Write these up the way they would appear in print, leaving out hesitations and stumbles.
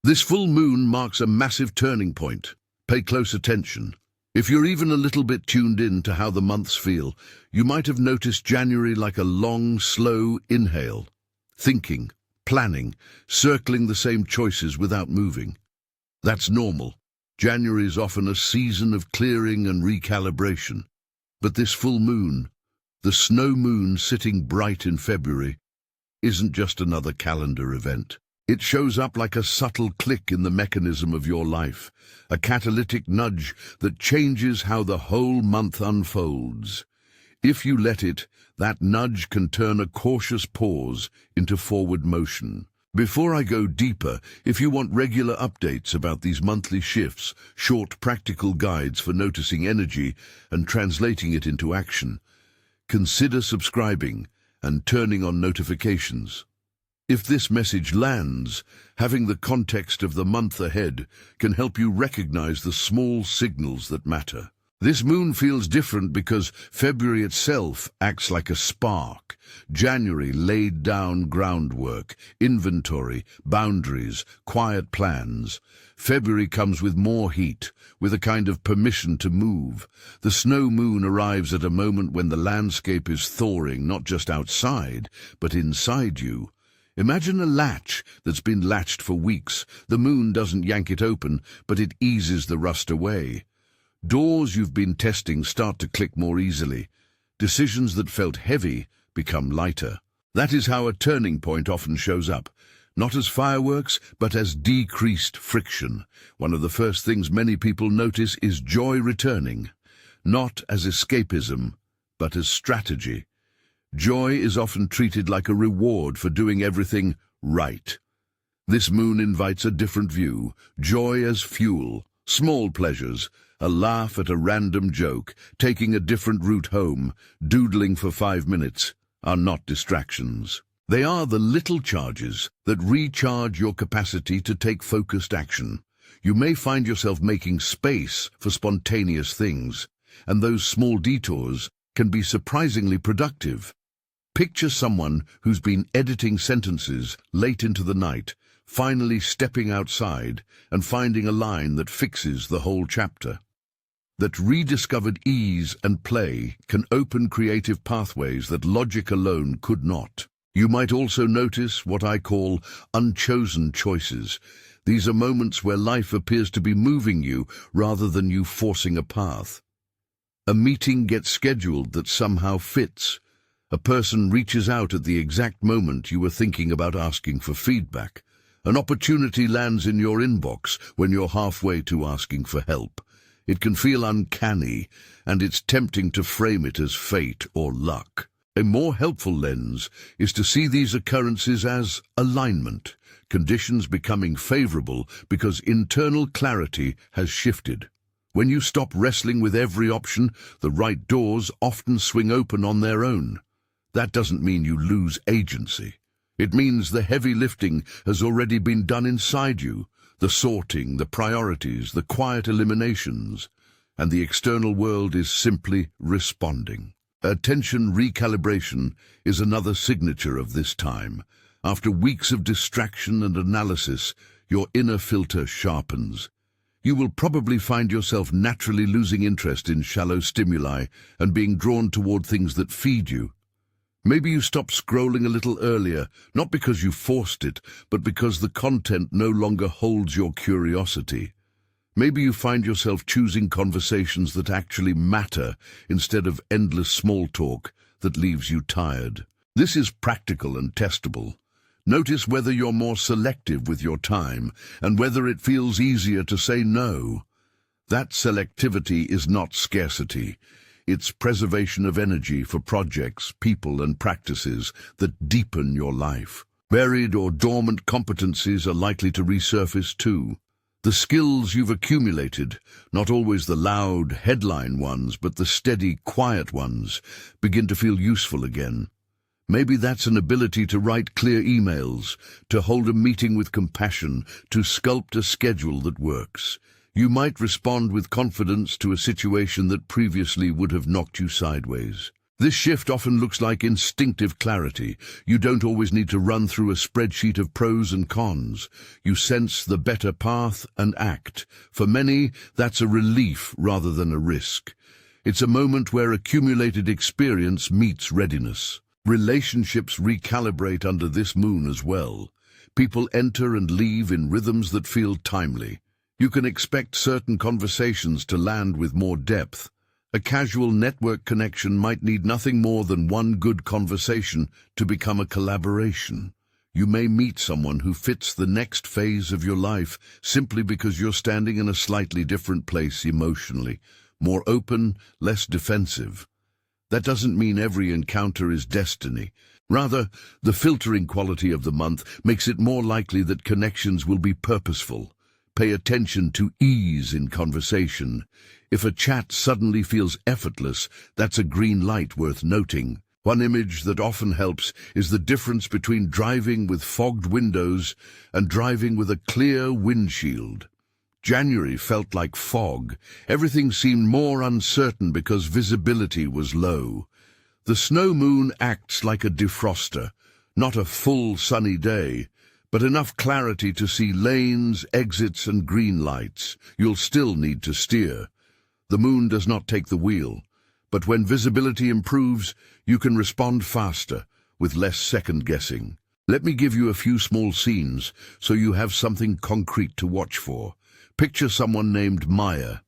This full moon marks a massive turning point. Pay close attention. If you're even a little bit tuned in to how the months feel, you might have noticed January like a long, slow inhale. Thinking, planning, circling the same choices without moving. That's normal. January is often a season of clearing and recalibration. But this full moon, the snow moon sitting bright in February, isn't just another calendar event. It shows up like a subtle click in the mechanism of your life, a catalytic nudge that changes how the whole month unfolds. If you let it, that nudge can turn a cautious pause into forward motion. Before I go deeper, if you want regular updates about these monthly shifts, short practical guides for noticing energy and translating it into action, consider subscribing and turning on notifications. If this message lands, having the context of the month ahead can help you recognize the small signals that matter. This moon feels different because February itself acts like a spark. January laid down groundwork, inventory, boundaries, quiet plans. February comes with more heat, with a kind of permission to move. The snow moon arrives at a moment when the landscape is thawing, not just outside, but inside you. Imagine a latch that's been latched for weeks. The moon doesn't yank it open, but it eases the rust away. Doors you've been testing start to click more easily. Decisions that felt heavy become lighter. That is how a turning point often shows up, not as fireworks, but as decreased friction. One of the first things many people notice is joy returning, not as escapism, but as strategy. Joy is often treated like a reward for doing everything right. This moon invites a different view, joy as fuel, small pleasures, a laugh at a random joke, taking a different route home, doodling for 5 minutes, are not distractions. They are the little charges that recharge your capacity to take focused action. You may find yourself making space for spontaneous things, and those small detours can be surprisingly productive. Picture someone who's been editing sentences late into the night, finally stepping outside and finding a line that fixes the whole chapter. That rediscovered ease and play can open creative pathways that logic alone could not. You might also notice what I call unchosen choices. These are moments where life appears to be moving you rather than you forcing a path. A meeting gets scheduled that somehow fits. A person reaches out at the exact moment you were thinking about asking for feedback. An opportunity lands in your inbox when you're halfway to asking for help. It can feel uncanny, and it's tempting to frame it as fate or luck. A more helpful lens is to see these occurrences as alignment, conditions becoming favorable because internal clarity has shifted. When you stop wrestling with every option, the right doors often swing open on their own. That doesn't mean you lose agency. It means the heavy lifting has already been done inside you, the sorting, the priorities, the quiet eliminations, and the external world is simply responding. Attention recalibration is another signature of this time. After weeks of distraction and analysis, your inner filter sharpens. You will probably find yourself naturally losing interest in shallow stimuli and being drawn toward things that feed you. Maybe you stop scrolling a little earlier, not because you forced it, but because the content no longer holds your curiosity. Maybe you find yourself choosing conversations that actually matter instead of endless small talk that leaves you tired. This is practical and testable. Notice whether you're more selective with your time and whether it feels easier to say no. That selectivity is not scarcity. It's preservation of energy for projects, people, and practices that deepen your life. Buried or dormant competencies are likely to resurface too. The skills you've accumulated, not always the loud, headline ones, but the steady, quiet ones, begin to feel useful again. Maybe that's an ability to write clear emails, to hold a meeting with compassion, to sculpt a schedule that works. You might respond with confidence to a situation that previously would have knocked you sideways. This shift often looks like instinctive clarity. You don't always need to run through a spreadsheet of pros and cons. You sense the better path and act. For many, that's a relief rather than a risk. It's a moment where accumulated experience meets readiness. Relationships recalibrate under this moon as well. People enter and leave in rhythms that feel timely. You can expect certain conversations to land with more depth. A casual network connection might need nothing more than one good conversation to become a collaboration. You may meet someone who fits the next phase of your life simply because you're standing in a slightly different place emotionally, more open, less defensive. That doesn't mean every encounter is destiny. Rather, the filtering quality of the month makes it more likely that connections will be purposeful. Pay attention to ease in conversation. If a chat suddenly feels effortless, that's a green light worth noting. One image that often helps is the difference between driving with fogged windows and driving with a clear windshield. January felt like fog. Everything seemed more uncertain because visibility was low. The snow moon acts like a defroster, not a full sunny day, but enough clarity to see lanes, exits, and green lights. You'll still need to steer. The moon does not take the wheel, but when visibility improves, you can respond faster, with less second-guessing. Let me give you a few small scenes so you have something concrete to watch for. Picture someone named Maya.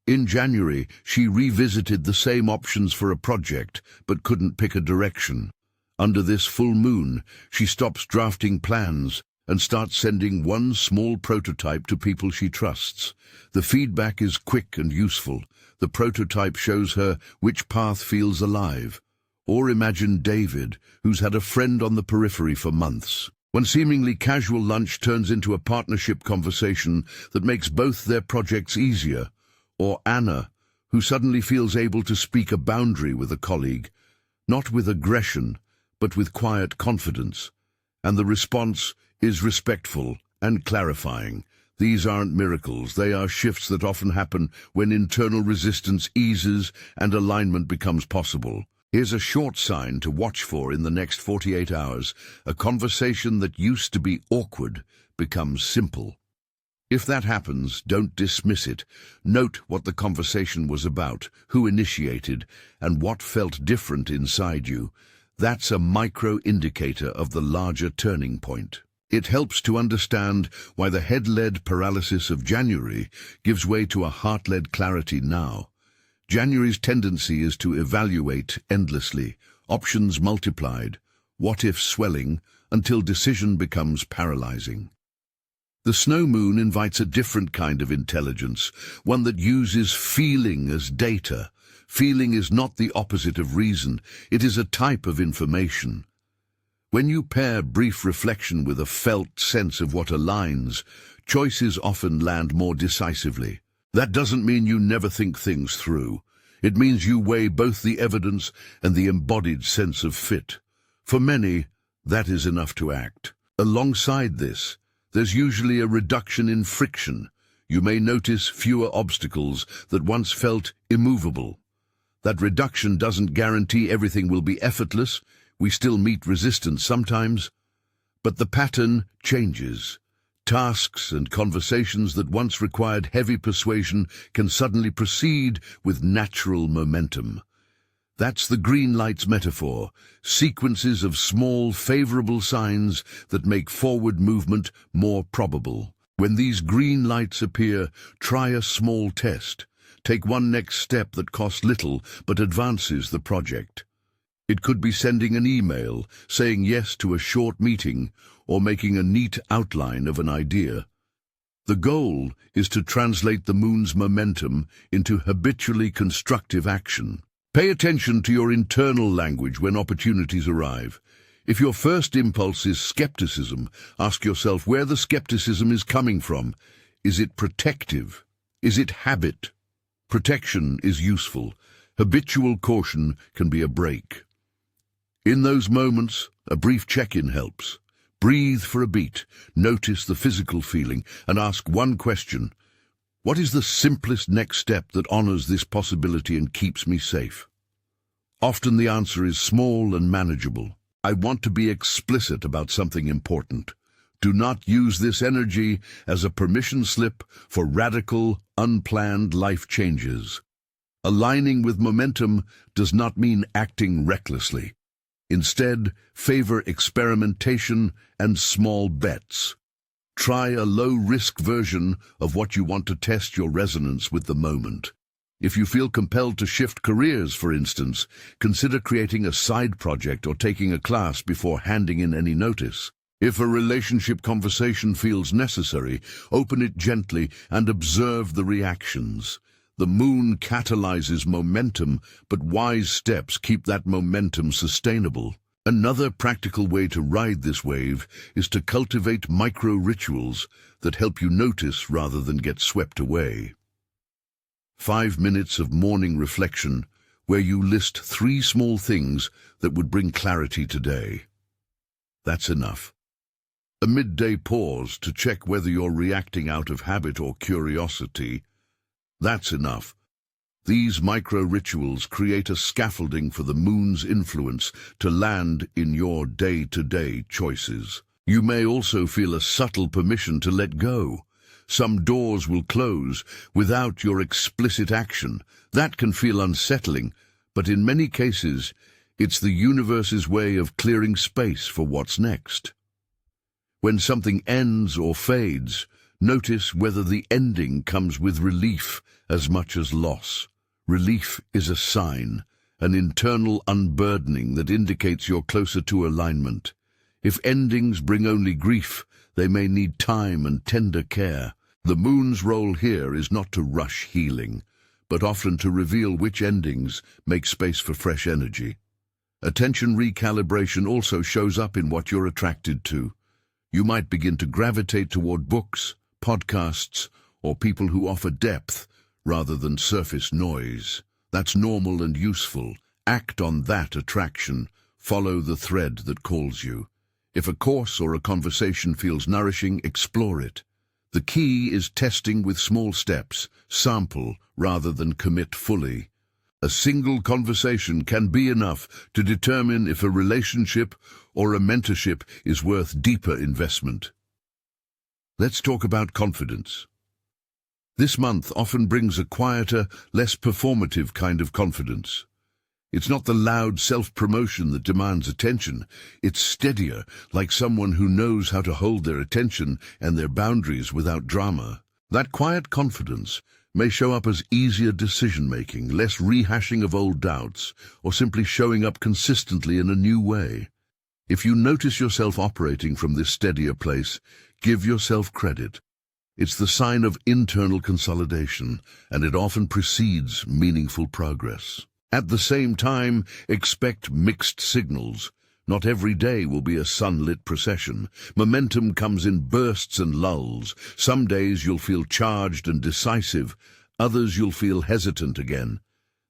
In January, she revisited the same options for a project, but couldn't pick a direction. Under this full moon, she stops drafting plans and starts sending one small prototype to people she trusts. The feedback is quick and useful. The prototype shows her which path feels alive. Or imagine David, who's had a friend on the periphery for months. One seemingly casual lunch turns into a partnership conversation that makes both their projects easier. Or Anna, who suddenly feels able to speak a boundary with a colleague, not with aggression, but with quiet confidence. And the response is respectful and clarifying. These aren't miracles, they are shifts that often happen when internal resistance eases and alignment becomes possible. Here's a short sign to watch for in the next 48 hours. A conversation that used to be awkward becomes simple. If that happens, don't dismiss it. Note what the conversation was about, who initiated, and what felt different inside you. That's a micro-indicator of the larger turning point. It helps to understand why the head-led paralysis of January gives way to a heart-led clarity now. January's tendency is to evaluate endlessly, options multiplied, what-if swelling, until decision becomes paralyzing. The snow moon invites a different kind of intelligence, one that uses feeling as data. Feeling is not the opposite of reason, it is a type of information. When you pair brief reflection with a felt sense of what aligns, choices often land more decisively. That doesn't mean you never think things through. It means you weigh both the evidence and the embodied sense of fit. For many, that is enough to act. Alongside this, there's usually a reduction in friction. You may notice fewer obstacles that once felt immovable. That reduction doesn't guarantee everything will be effortless. We still meet resistance sometimes, but the pattern changes. Tasks and conversations that once required heavy persuasion can suddenly proceed with natural momentum. That's the green lights metaphor, sequences of small, favorable signs that make forward movement more probable. When these green lights appear, try a small test. Take one next step that costs little but advances the project. It could be sending an email, saying yes to a short meeting, or making a neat outline of an idea. The goal is to translate the moon's momentum into habitually constructive action. Pay attention to your internal language when opportunities arrive. If your first impulse is skepticism, ask yourself where the skepticism is coming from. Is it protective? Is it habit? Protection is useful. Habitual caution can be a break. In those moments, a brief check-in helps. Breathe for a beat, notice the physical feeling, and ask one question. What is the simplest next step that honors this possibility and keeps me safe? Often the answer is small and manageable. I want to be explicit about something important. Do not use this energy as a permission slip for radical, unplanned life changes. Aligning with momentum does not mean acting recklessly. Instead, favor experimentation and small bets. Try a low-risk version of what you want to test your resonance with the moment. If you feel compelled to shift careers, for instance, consider creating a side project or taking a class before handing in any notice. If a relationship conversation feels necessary, open it gently and observe the reactions. The moon catalyzes momentum, but wise steps keep that momentum sustainable. Another practical way to ride this wave is to cultivate micro-rituals that help you notice rather than get swept away. 5 minutes of morning reflection, where you list 3 small things that would bring clarity today. That's enough. A midday pause to check whether you're reacting out of habit or curiosity. That's enough. These micro-rituals create a scaffolding for the moon's influence to land in your day-to-day choices. You may also feel a subtle permission to let go. Some doors will close without your explicit action. That can feel unsettling, but in many cases, it's the universe's way of clearing space for what's next. When something ends or fades, notice whether the ending comes with relief as much as loss. Relief is a sign, an internal unburdening that indicates you're closer to alignment. If endings bring only grief, they may need time and tender care. The moon's role here is not to rush healing, but often to reveal which endings make space for fresh energy. Attention recalibration also shows up in what you're attracted to. You might begin to gravitate toward books, podcasts, or people who offer depth rather than surface noise. That's normal and useful. Act on that attraction. Follow the thread that calls you. If a course or a conversation feels nourishing, explore it. The key is testing with small steps, sample rather than commit fully. A single conversation can be enough to determine if a relationship or a mentorship is worth deeper investment. Let's talk about confidence. This month often brings a quieter, less performative kind of confidence. It's not the loud self-promotion that demands attention. It's steadier, like someone who knows how to hold their attention and their boundaries without drama. That quiet confidence may show up as easier decision-making, less rehashing of old doubts, or simply showing up consistently in a new way. If you notice yourself operating from this steadier place, give yourself credit. It's the sign of internal consolidation, and it often precedes meaningful progress. At the same time, expect mixed signals. Not every day will be a sunlit procession. Momentum comes in bursts and lulls. Some days you'll feel charged and decisive. Others you'll feel hesitant again.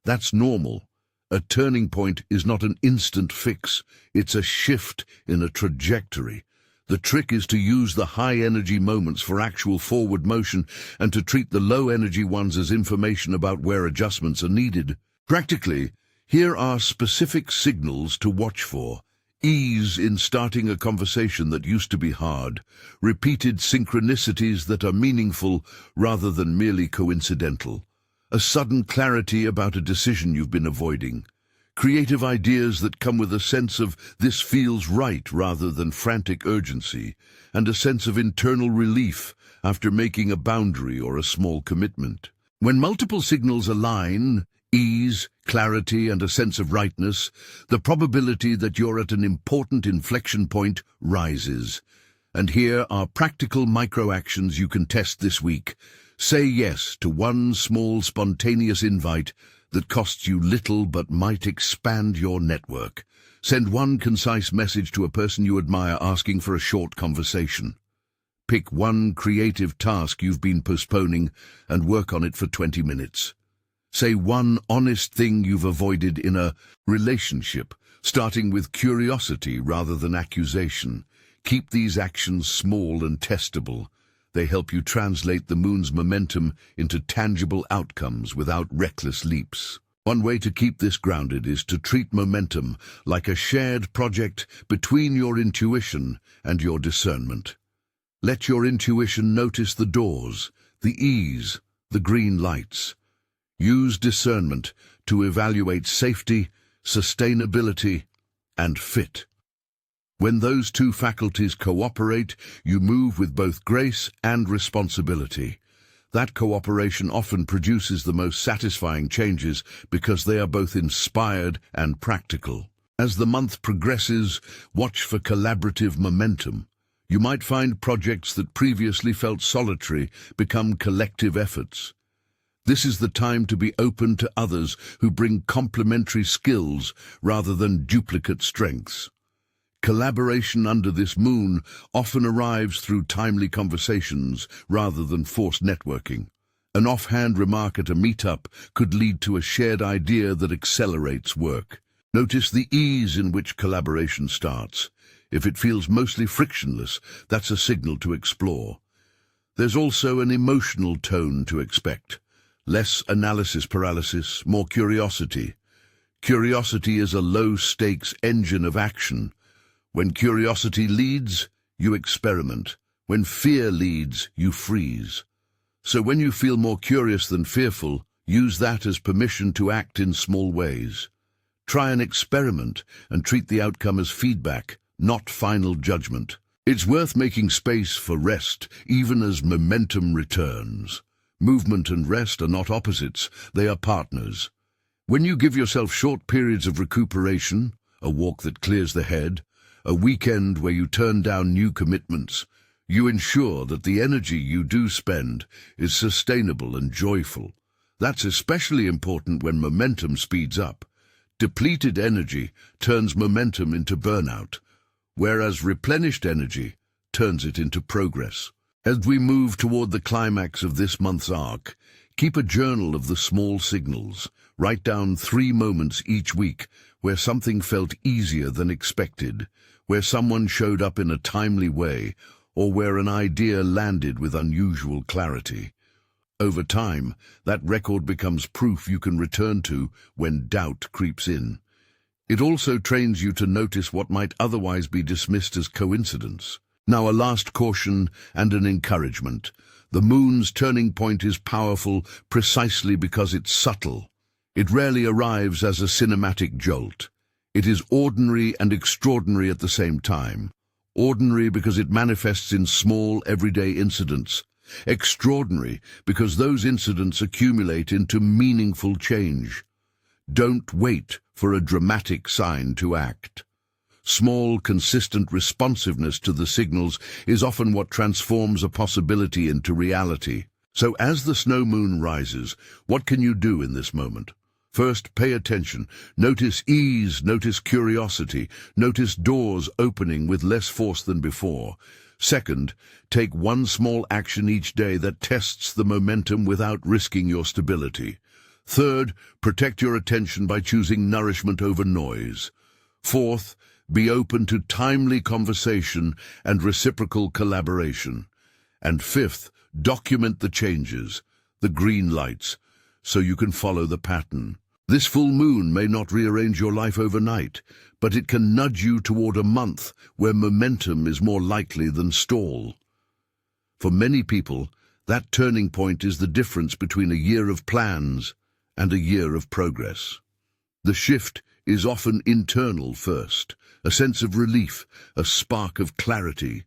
That's normal. A turning point is not an instant fix. It's a shift in a trajectory. The trick is to use the high-energy moments for actual forward motion and to treat the low-energy ones as information about where adjustments are needed. Practically, here are specific signals to watch for. Ease in starting a conversation that used to be hard. Repeated synchronicities that are meaningful rather than merely coincidental. A sudden clarity about a decision you've been avoiding. Creative ideas that come with a sense of this feels right rather than frantic urgency. And a sense of internal relief after making a boundary or a small commitment. When multiple signals align, ease, clarity, and a sense of rightness, the probability that you're at an important inflection point rises. And here are practical micro-actions you can test this week. Say yes to one small spontaneous invite that costs you little but might expand your network. Send one concise message to a person you admire asking for a short conversation. Pick one creative task you've been postponing and work on it for 20 minutes. Say one honest thing you've avoided in a relationship, starting with curiosity rather than accusation. Keep these actions small and testable. They help you translate the moon's momentum into tangible outcomes without reckless leaps. One way to keep this grounded is to treat momentum like a shared project between your intuition and your discernment. Let your intuition notice the doors, the ease, the green lights. Use discernment to evaluate safety, sustainability, and fit. When those two faculties cooperate, you move with both grace and responsibility. That cooperation often produces the most satisfying changes because they are both inspired and practical. As the month progresses, watch for collaborative momentum. You might find projects that previously felt solitary become collective efforts. This is the time to be open to others who bring complementary skills rather than duplicate strengths. Collaboration under this moon often arrives through timely conversations rather than forced networking. An offhand remark at a meetup could lead to a shared idea that accelerates work. Notice the ease in which collaboration starts. If it feels mostly frictionless, that's a signal to explore. There's also an emotional tone to expect. Less analysis paralysis, more curiosity. Curiosity is a low-stakes engine of action. When curiosity leads, you experiment. When fear leads, you freeze. So when you feel more curious than fearful, use that as permission to act in small ways. Try an experiment and treat the outcome as feedback, not final judgment. It's worth making space for rest, even as momentum returns. Movement and rest are not opposites, they are partners. When you give yourself short periods of recuperation, a walk that clears the head, a weekend where you turn down new commitments, you ensure that the energy you do spend is sustainable and joyful. That's especially important when momentum speeds up. Depleted energy turns momentum into burnout, whereas replenished energy turns it into progress. As we move toward the climax of this month's arc, keep a journal of the small signals. Write down 3 moments each week where something felt easier than expected, where someone showed up in a timely way, or where an idea landed with unusual clarity. Over time, that record becomes proof you can return to when doubt creeps in. It also trains you to notice what might otherwise be dismissed as coincidence. Now, a last caution and an encouragement. The moon's turning point is powerful precisely because it's subtle. It rarely arrives as a cinematic jolt. It is ordinary and extraordinary at the same time. Ordinary because it manifests in small, everyday incidents. Extraordinary because those incidents accumulate into meaningful change. Don't wait for a dramatic sign to act. Small, consistent responsiveness to the signals is often what transforms a possibility into reality. So as the snow moon rises, what can you do in this moment? First, pay attention. Notice ease, notice curiosity, notice doors opening with less force than before. Second, take one small action each day that tests the momentum without risking your stability. Third, protect your attention by choosing nourishment over noise. Fourth, be open to timely conversation and reciprocal collaboration. And fifth, document the changes, the green lights, so you can follow the pattern. This full moon may not rearrange your life overnight, but it can nudge you toward a month where momentum is more likely than stall. For many people, that turning point is the difference between a year of plans and a year of progress. The shift is often internal first, a sense of relief, a spark of clarity,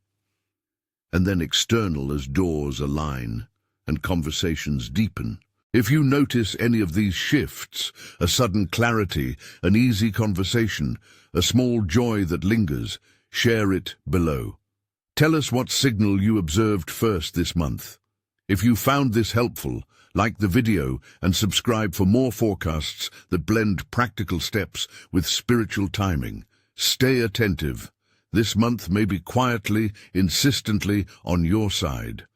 and then external as doors align and conversations deepen. If you notice any of these shifts, a sudden clarity, an easy conversation, a small joy that lingers, share it below. Tell us what signal you observed first this month. If you found this helpful, like the video and subscribe for more forecasts that blend practical steps with spiritual timing. Stay attentive. This month may be quietly, insistently on your side.